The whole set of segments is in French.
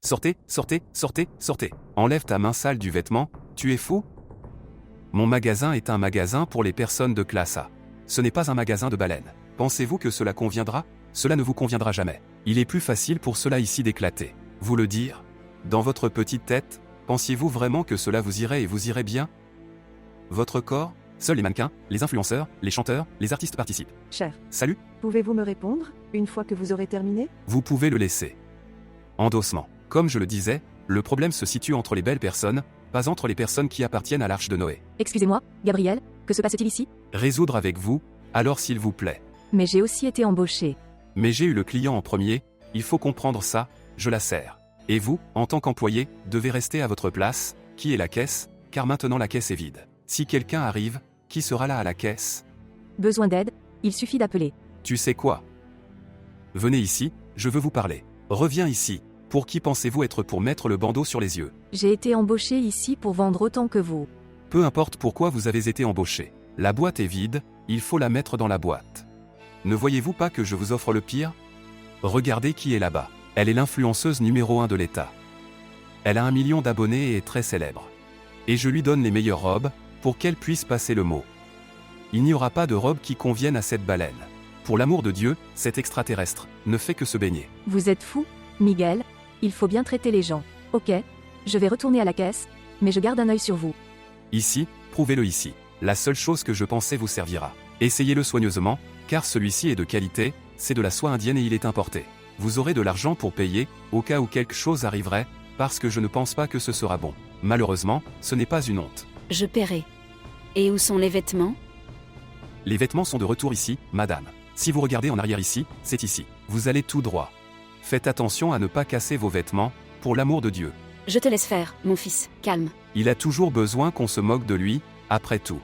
Sortez, sortez, sortez, sortez. Enlève ta main sale du vêtement, tu es fou? Mon magasin est un magasin pour les personnes de classe A. Ce n'est pas un magasin de baleines. Pensez-vous que cela conviendra? Cela ne vous conviendra jamais. Il est plus facile pour cela ici d'éclater. Vous le dire? Dans votre petite tête, pensiez-vous vraiment que cela vous irait et vous irait bien? Votre corps? Seuls les mannequins, les influenceurs, les chanteurs, les artistes participent. Cher, Salut? pouvez-vous me répondre, une fois que vous aurez terminé? Vous pouvez le laisser. Endossement. Comme je le disais, le problème se situe entre les belles personnes, pas entre les personnes qui appartiennent à l'arche de Noé. Excusez-moi, Gabriel, que se passe-t-il ici? Résoudre avec vous, alors s'il vous plaît. Mais j'ai aussi été embauché. Mais j'ai eu le client en premier, il faut comprendre ça, je la sers. Et vous, en tant qu'employé, devez rester à votre place, qui est la caisse, car maintenant la caisse est vide. Si quelqu'un arrive, qui sera là à la caisse? Besoin d'aide? Il suffit d'appeler. Tu sais quoi? Venez ici, je veux vous parler. Reviens ici. Pour qui pensez-vous être pour mettre le bandeau sur les yeux? J'ai été embauché ici pour vendre autant que vous. Peu importe pourquoi vous avez été embauché. La boîte est vide, il faut la mettre dans la boîte. Ne voyez-vous pas que je vous offre le pire? Regardez qui est là-bas. Elle est l'influenceuse numéro 1 de l'État. Elle a 1 million d'abonnés et est très célèbre. Et je lui donne les meilleures robes, pour qu'elle puisse passer le mot. Il n'y aura pas de robe qui convienne à cette baleine. Pour l'amour de Dieu, cet extraterrestre ne fait que se baigner. Vous êtes fou, Miguel? Il faut bien traiter les gens. Ok, je vais retourner à la caisse, mais je garde un œil sur vous. Ici, prouvez-le ici. La seule chose que je pensais vous servira. Essayez-le soigneusement, car celui-ci est de qualité, c'est de la soie indienne et il est importé. Vous aurez de l'argent pour payer, au cas où quelque chose arriverait, parce que je ne pense pas que ce sera bon. Malheureusement, ce n'est pas une honte. Je paierai. Et où sont les vêtements? Les vêtements sont de retour ici, madame. Si vous regardez en arrière ici, c'est ici. Vous allez tout droit. Faites attention à ne pas casser vos vêtements, pour l'amour de Dieu. Je te laisse faire, mon fils, calme. Il a toujours besoin qu'on se moque de lui, après tout.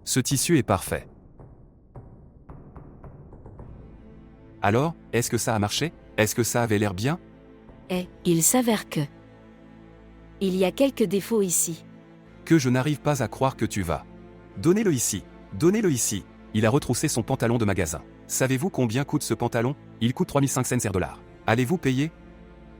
Ce tissu est parfait. Alors, est-ce que ça a marché? Est-ce que ça avait l'air bien? Il s'avère que... Il y a quelques défauts ici. Que je n'arrive pas à croire que tu vas. Donnez-le ici. Donnez-le ici. Il a retroussé son pantalon de magasin. Savez-vous combien coûte ce pantalon? Il coûte 3500 $. Allez-vous payer?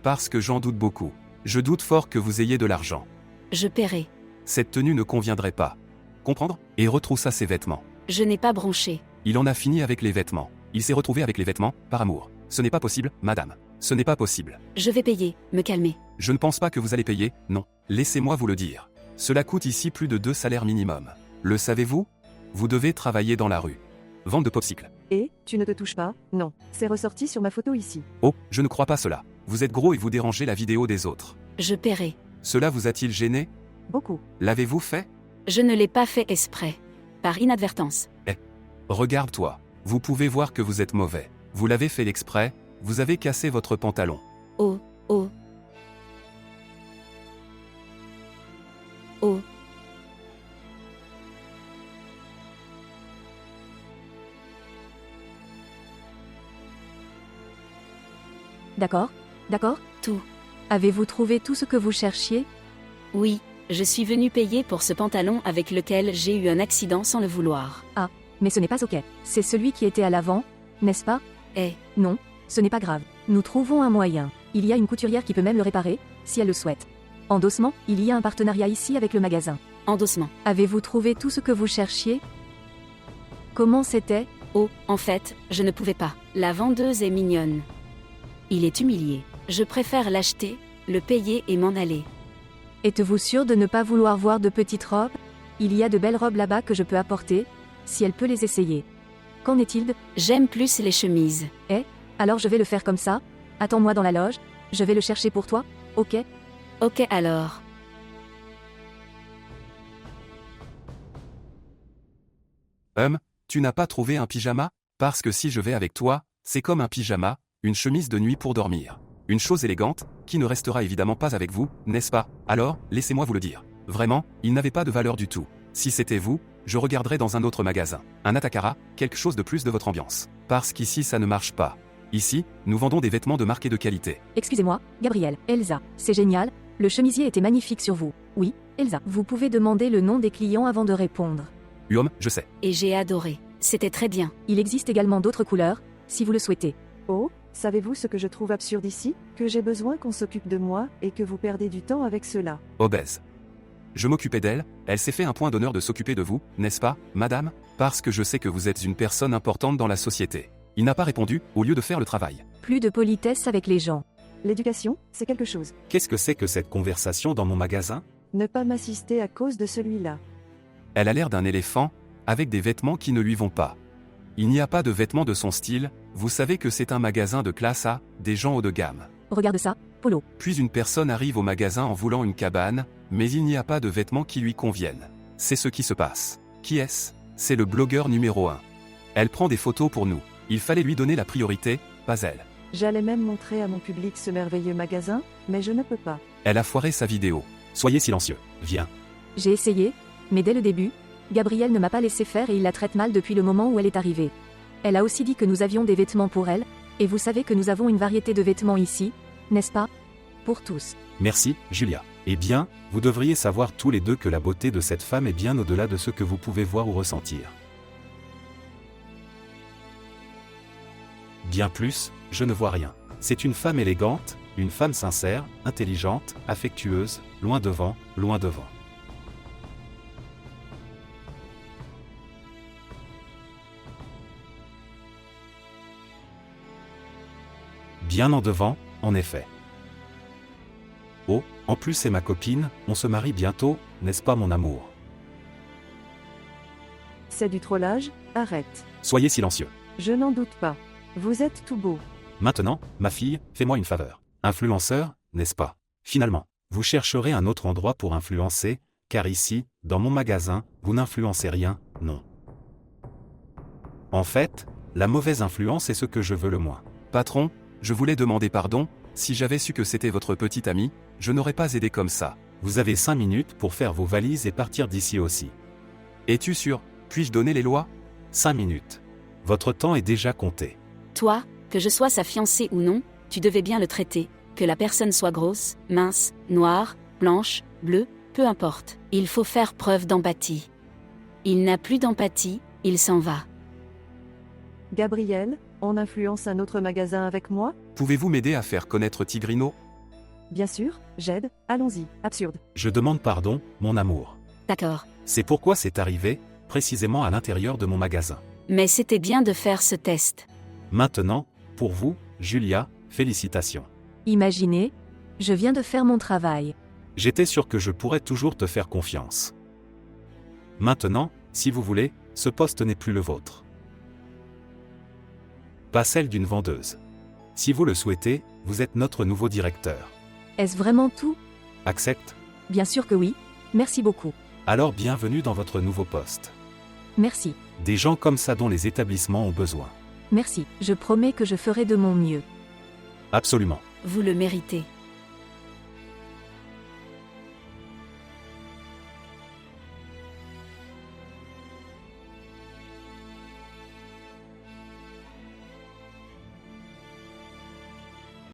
Parce que j'en doute beaucoup. Je doute fort que vous ayez de l'argent. Je paierai. Cette tenue ne conviendrait pas. Comprendre? Et retroussa ses vêtements. Je n'ai pas bronché. Il en a fini avec les vêtements. Il s'est retrouvé avec les vêtements, par amour. Ce n'est pas possible, madame. Ce n'est pas possible. Je vais payer, me calmer. Je ne pense pas que vous allez payer, non. Laissez-moi vous le dire. Cela coûte ici plus de 2 salaires minimum. Le savez-vous? Vous devez travailler dans la rue. Vente de popsicles. Et, tu ne te touches pas? Non, c'est ressorti sur ma photo ici. Oh, je ne crois pas cela. Vous êtes gros et vous dérangez la vidéo des autres. Je paierai. Cela vous a-t-il gêné? Beaucoup. L'avez-vous fait? Je ne l'ai pas fait exprès. Par inadvertance. Regarde-toi. Vous pouvez voir que vous êtes mauvais. Vous l'avez fait exprès, vous avez cassé votre pantalon. Oh, oh. Oh. D'accord? D'accord? Tout. Avez-vous trouvé tout ce que vous cherchiez? Oui, je suis venu payer pour ce pantalon avec lequel j'ai eu un accident sans le vouloir. Mais ce n'est pas ok. C'est celui qui était à l'avant, n'est-ce pas? Non, ce n'est pas grave. Nous trouvons un moyen. Il y a une couturière qui peut même le réparer, si elle le souhaite. Endossement, il y a un partenariat ici avec le magasin. Endossement. Avez-vous trouvé tout ce que vous cherchiez? Comment c'était? Oh, en fait, je ne pouvais pas. La vendeuse est mignonne. Il est humilié. Je préfère l'acheter, le payer et m'en aller. Êtes-vous sûr de ne pas vouloir voir de petites robes? Il y a de belles robes là-bas que je peux apporter, si elle peut les essayer. Qu'en est-il de... J'aime plus les chemises. Alors je vais le faire comme ça. Attends-moi dans la loge. Je vais le chercher pour toi, ok? Ok alors. Tu n'as pas trouvé un pyjama? Parce que si je vais avec toi, c'est comme un pyjama, une chemise de nuit pour dormir. Une chose élégante, qui ne restera évidemment pas avec vous, n'est-ce pas? Alors, laissez-moi vous le dire. Vraiment, il n'avait pas de valeur du tout. Si c'était vous, je regarderais dans un autre magasin. Un Atakara, quelque chose de plus de votre ambiance. Parce qu'ici ça ne marche pas. Ici, nous vendons des vêtements de marque et de qualité. Excusez-moi, Gabriel, Elsa, c'est génial, le chemisier était magnifique sur vous. Oui, Elsa, vous pouvez demander le nom des clients avant de répondre. Je sais. Et j'ai adoré. C'était très bien. Il existe également d'autres couleurs, si vous le souhaitez. Oh, savez-vous ce que je trouve absurde ici? Que j'ai besoin qu'on s'occupe de moi, et que vous perdez du temps avec cela. Obèse. Je m'occupais d'elle, elle s'est fait un point d'honneur de s'occuper de vous, n'est-ce pas, madame? Parce que je sais que vous êtes une personne importante dans la société. Il n'a pas répondu, au lieu de faire le travail. Plus de politesse avec les gens. L'éducation, c'est quelque chose. Qu'est-ce que c'est que cette conversation dans mon magasin? Ne pas m'assister à cause de celui-là. Elle a l'air d'un éléphant, avec des vêtements qui ne lui vont pas. Il n'y a pas de vêtements de son style, vous savez que c'est un magasin de classe A, des gens haut de gamme. Regarde ça, Polo. Puis une personne arrive au magasin en voulant une cabane, mais il n'y a pas de vêtements qui lui conviennent. C'est ce qui se passe. Qui est-ce? C'est le blogueur numéro 1. Elle prend des photos pour nous. Il fallait lui donner la priorité, pas elle. J'allais même montrer à mon public ce merveilleux magasin, mais je ne peux pas. Elle a foiré sa vidéo. Soyez silencieux. Viens. J'ai essayé, mais dès le début, Gabriel ne m'a pas laissé faire et il la traite mal depuis le moment où elle est arrivée. Elle a aussi dit que nous avions des vêtements pour elle, et vous savez que nous avons une variété de vêtements ici, n'est-ce pas? Pour tous. Merci, Julia. Eh bien, vous devriez savoir tous les deux que la beauté de cette femme est bien au-delà de ce que vous pouvez voir ou ressentir. Bien plus, je ne vois rien. C'est une femme élégante, une femme sincère, intelligente, affectueuse, loin devant, loin devant. Bien en devant, en effet. Oh, en plus c'est ma copine, on se marie bientôt, n'est-ce pas mon amour? C'est du trollage, arrête. Soyez silencieux. Je n'en doute pas. Vous êtes tout beau. Maintenant, ma fille, fais-moi une faveur. Influenceur, n'est-ce pas? Finalement, vous chercherez un autre endroit pour influencer, car ici, dans mon magasin, vous n'influencez rien, non. En fait, la mauvaise influence est ce que je veux le moins. Patron, je voulais demander pardon, si j'avais su que c'était votre petite amie, je n'aurais pas aidé comme ça. Vous avez 5 minutes pour faire vos valises et partir d'ici aussi. Es-tu sûr? Puis-je donner les lois? 5 minutes. Votre temps est déjà compté. Toi, que je sois sa fiancée ou non, tu devais bien le traiter. Que la personne soit grosse, mince, noire, blanche, bleue, peu importe. Il faut faire preuve d'empathie. Il n'a plus d'empathie, il s'en va. Gabriel, on influence un autre magasin avec moi? Pouvez-vous m'aider à faire connaître Tigrino? Bien sûr, j'aide, allons-y, absurde. Je demande pardon, mon amour. D'accord. C'est pourquoi c'est arrivé, précisément à l'intérieur de mon magasin. Mais c'était bien de faire ce test. Maintenant, pour vous, Julia, félicitations. Imaginez, je viens de faire mon travail. J'étais sûr que je pourrais toujours te faire confiance. Maintenant, si vous voulez, ce poste n'est plus le vôtre. Pas celle d'une vendeuse. Si vous le souhaitez, vous êtes notre nouveau directeur. Est-ce vraiment tout? Accepte? Bien sûr que oui. Merci beaucoup. Alors bienvenue dans votre nouveau poste. Merci. Des gens comme ça dont les établissements ont besoin. Merci. Je promets que je ferai de mon mieux. Absolument. Vous le méritez.